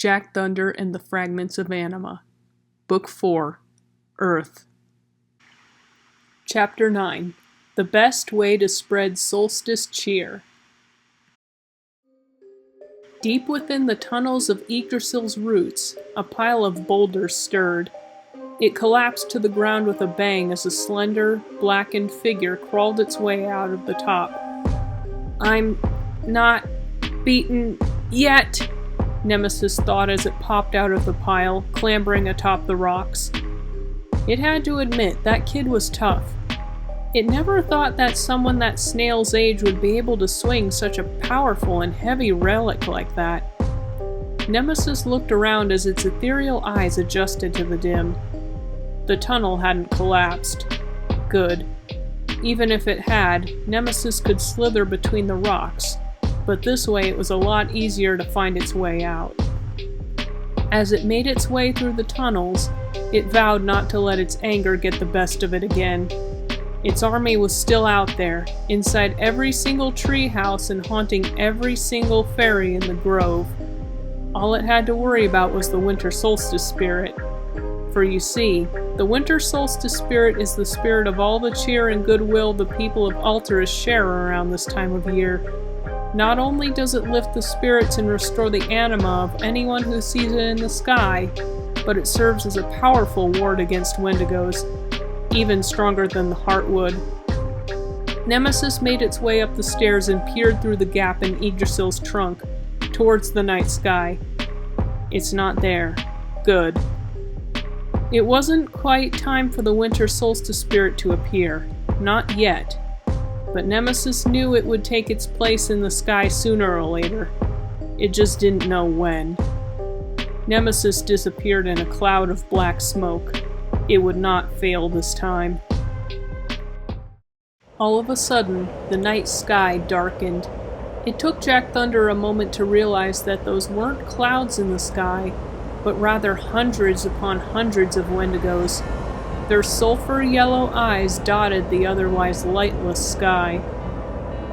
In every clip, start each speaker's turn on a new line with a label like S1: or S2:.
S1: Jack Thunder and the Fragments of Anima. Book 4. Earth. Chapter 9. The Best Way to Spread Solstice Cheer. Deep within the tunnels of Yggdrasil's roots, a pile of boulders stirred. It collapsed to the ground with a bang as a slender, blackened figure crawled its way out of the top. "I'm not beaten yet," Nemesis thought as it popped out of the pile, clambering atop the rocks. It had to admit, that kid was tough. It never thought that someone that snail's age would be able to swing such a powerful and heavy relic like that. Nemesis looked around as its ethereal eyes adjusted to the dim. The tunnel hadn't collapsed. Good. Even if it had, Nemesis could slither between the rocks, but this way it was a lot easier to find its way out. As it made its way through the tunnels, it vowed not to let its anger get the best of it again. Its army was still out there, inside every single tree house and haunting every single fairy in the grove. All it had to worry about was the winter solstice spirit. For you see, the winter solstice spirit is the spirit of all the cheer and goodwill the people of Alterus share around this time of year. Not only does it lift the spirits and restore the anima of anyone who sees it in the sky, but it serves as a powerful ward against wendigos, even stronger than the Heartwood. Nemesis made its way up the stairs and peered through the gap in Yggdrasil's trunk, towards the night sky. It's not there. Good. It wasn't quite time for the winter solstice spirit to appear. Not yet. But Nemesis knew it would take its place in the sky sooner or later. It just didn't know when. Nemesis disappeared in a cloud of black smoke. It would not fail this time. All of a sudden, the night sky darkened. It took Jack Thunder a moment to realize that those weren't clouds in the sky, but rather hundreds upon hundreds of wendigos. Their sulfur yellow eyes dotted the otherwise lightless sky.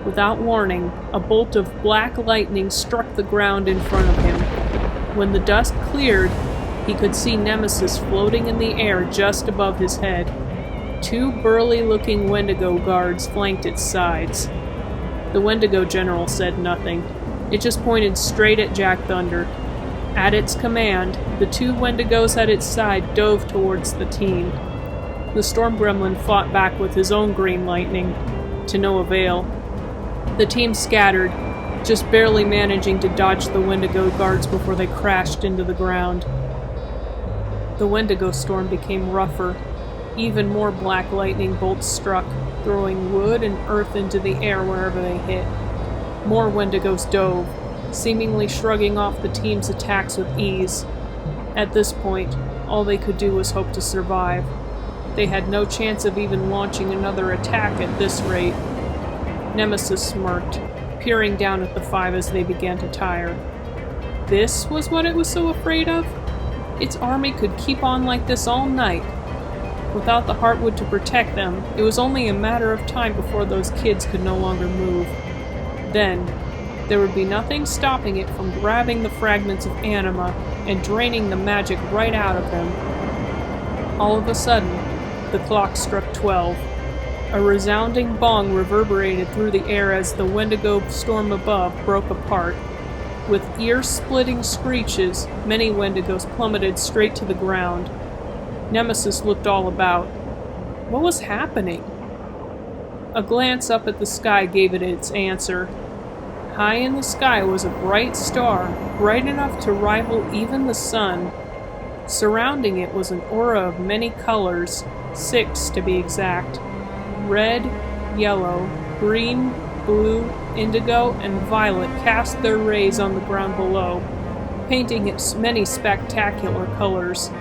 S1: Without warning, a bolt of black lightning struck the ground in front of him. When the dust cleared, he could see Nemesis floating in the air just above his head. Two burly-looking wendigo guards flanked its sides. The wendigo general said nothing. It just pointed straight at Jack Thunder. At its command, the two wendigos at its side dove towards the team. The storm gremlin fought back with his own green lightning, to no avail. The team scattered, just barely managing to dodge the wendigo guards before they crashed into the ground. The wendigo storm became rougher. Even more black lightning bolts struck, throwing wood and earth into the air wherever they hit. More wendigos dove, seemingly shrugging off the team's attacks with ease. At this point, all they could do was hope to survive. They had no chance of even launching another attack at this rate. Nemesis smirked, peering down at the five as they began to tire. This was what it was so afraid of? Its army could keep on like this all night. Without the Heartwood to protect them, it was only a matter of time before those kids could no longer move. Then, there would be nothing stopping it from grabbing the fragments of Anima and draining the magic right out of them. All of a sudden, the clock struck 12. A resounding bong reverberated through the air as the wendigo storm above broke apart. With ear-splitting screeches, many wendigos plummeted straight to the ground. Nemesis looked all about. What was happening? A glance up at the sky gave it its answer. High in the sky was a bright star, bright enough to rival even the sun. Surrounding it was an aura of many colors, 6 to be exact. Red, yellow, green, blue, indigo, and violet cast their rays on the ground below, painting its many spectacular colors.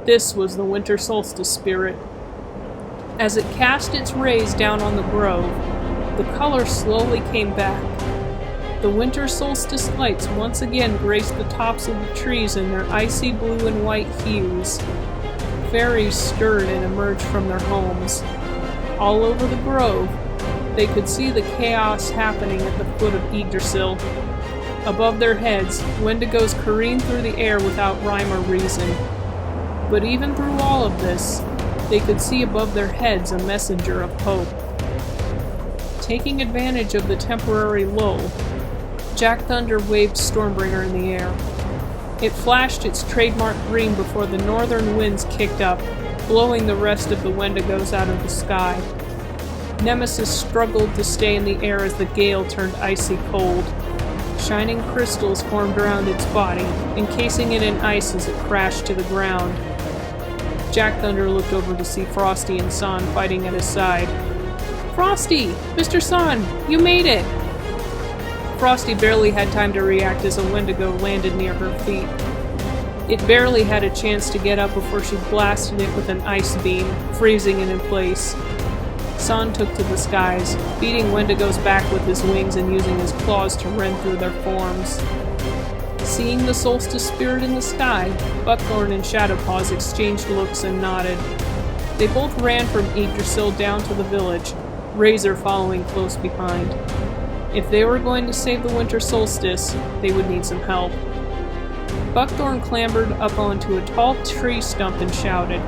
S1: This was the winter solstice spirit. As it cast its rays down on the grove, the color slowly came back. The winter solstice lights once again graced the tops of the trees in their icy blue and white hues. Fairies stirred and emerged from their homes. All over the grove, they could see the chaos happening at the foot of Yggdrasil. Above their heads, wendigos careened through the air without rhyme or reason. But even through all of this, they could see above their heads a messenger of hope. Taking advantage of the temporary lull, Jack Thunder waved Stormbringer in the air. It flashed its trademark green before the northern winds kicked up, blowing the rest of the wendigos out of the sky. Nemesis struggled to stay in the air as the gale turned icy cold. Shining crystals formed around its body, encasing it in ice as it crashed to the ground. Jack Thunder looked over to see Frosty and San fighting at his side. "Frosty! Mr. San! You made it!" Frosty barely had time to react as a wendigo landed near her feet. It barely had a chance to get up before she blasted it with an ice beam, freezing it in place. San took to the skies, beating wendigos back with his wings and using his claws to rend through their forms. Seeing the Solstice spirit in the sky, Buckthorn and Shadowpaws exchanged looks and nodded. They both ran from Yggdrasil down to the village, Razor following close behind. If they were going to save the winter solstice, they would need some help. Buckthorn clambered up onto a tall tree stump and shouted,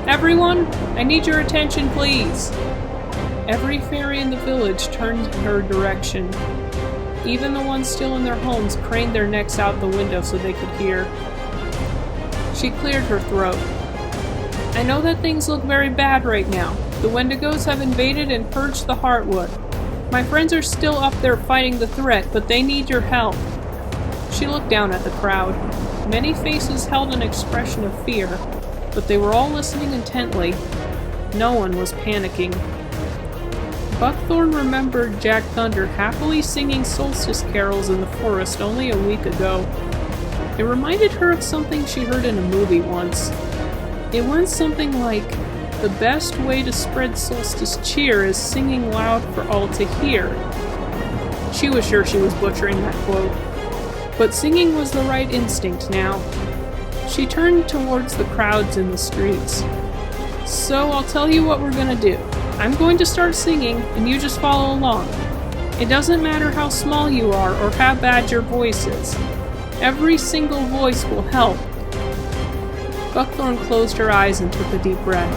S1: "Everyone, I need your attention, please!" Every fairy in the village turned in her direction. Even the ones still in their homes craned their necks out the window so they could hear. She cleared her throat. "I know that things look very bad right now. The wendigos have invaded and purged the Heartwood. My friends are still up there fighting the threat, but they need your help." She looked down at the crowd. Many faces held an expression of fear, but they were all listening intently. No one was panicking. Buckthorn remembered Jack Thunder happily singing solstice carols in the forest only a week ago. It reminded her of something she heard in a movie once. It went something like, "The best way to spread solstice cheer is singing loud for all to hear." She was sure she was butchering that quote, but singing was the right instinct now. She turned towards the crowds in the streets. "So I'll tell you what we're gonna do. I'm going to start singing, and you just follow along. It doesn't matter how small you are or how bad your voice is. Every single voice will help." Buckthorn closed her eyes and took a deep breath.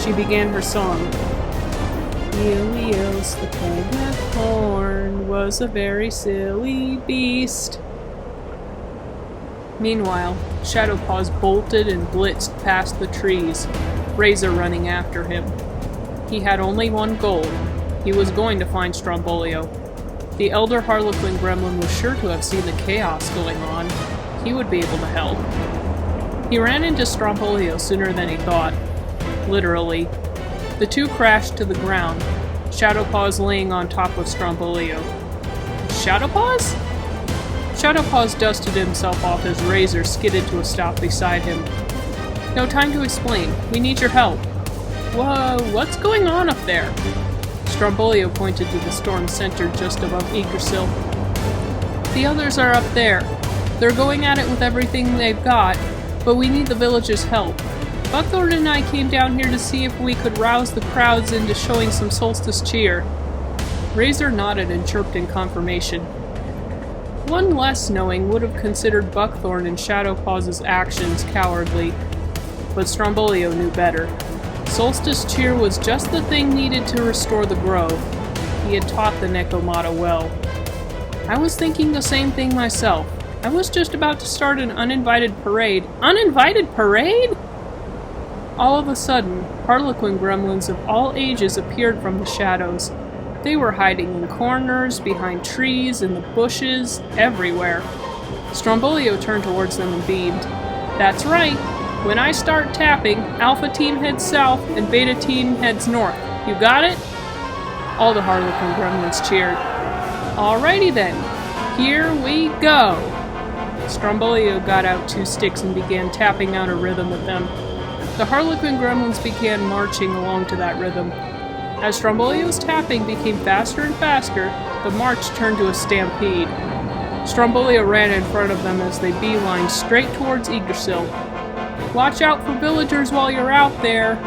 S1: She began her song. "Helios, the plague with horn, was a very silly beast." Meanwhile, Shadowpaws bolted and blitzed past the trees, Razor running after him. He had only one goal. He was going to find Strombolio. The Elder Harlequin Gremlin was sure to have seen the chaos going on. He would be able to help. He ran into Strombolio sooner than he thought. Literally. The two crashed to the ground, Shadowpaws laying on top of Strombolio. Shadowpaws? Shadowpaws dusted himself off as Razor skidded to a stop beside him. "No time to explain. We need your help." "Whoa, what's going on up there?" Strombolio pointed to the storm center just above Yggdrasil. "The others are up there. They're going at it with everything they've got, but we need the village's help. Buckthorn and I came down here to see if we could rouse the crowds into showing some solstice cheer." Razor nodded and chirped in confirmation. One less knowing would have considered Buckthorn and Shadowpaws' actions cowardly, but Strombolio knew better. Solstice cheer was just the thing needed to restore the grove. He had taught the Nekomata well. I was thinking the same thing myself. I was just about to start an uninvited parade. Uninvited parade? All of a sudden, Harlequin gremlins of all ages appeared from the shadows. They were hiding in corners, behind trees, in the bushes, everywhere. Strombolio turned towards them and beamed. "That's right. When I start tapping, Alpha Team heads south and Beta Team heads north. You got it?" All the Harlequin gremlins cheered. "Alrighty then. Here we go." Strombolio got out 2 sticks and began tapping out a rhythm with them. The Harlequin gremlins began marching along to that rhythm. As Strombolio's tapping became faster and faster, the march turned to a stampede. Strombolio ran in front of them as they beelined straight towards Yggdrasil. "Watch out for villagers while you're out there,"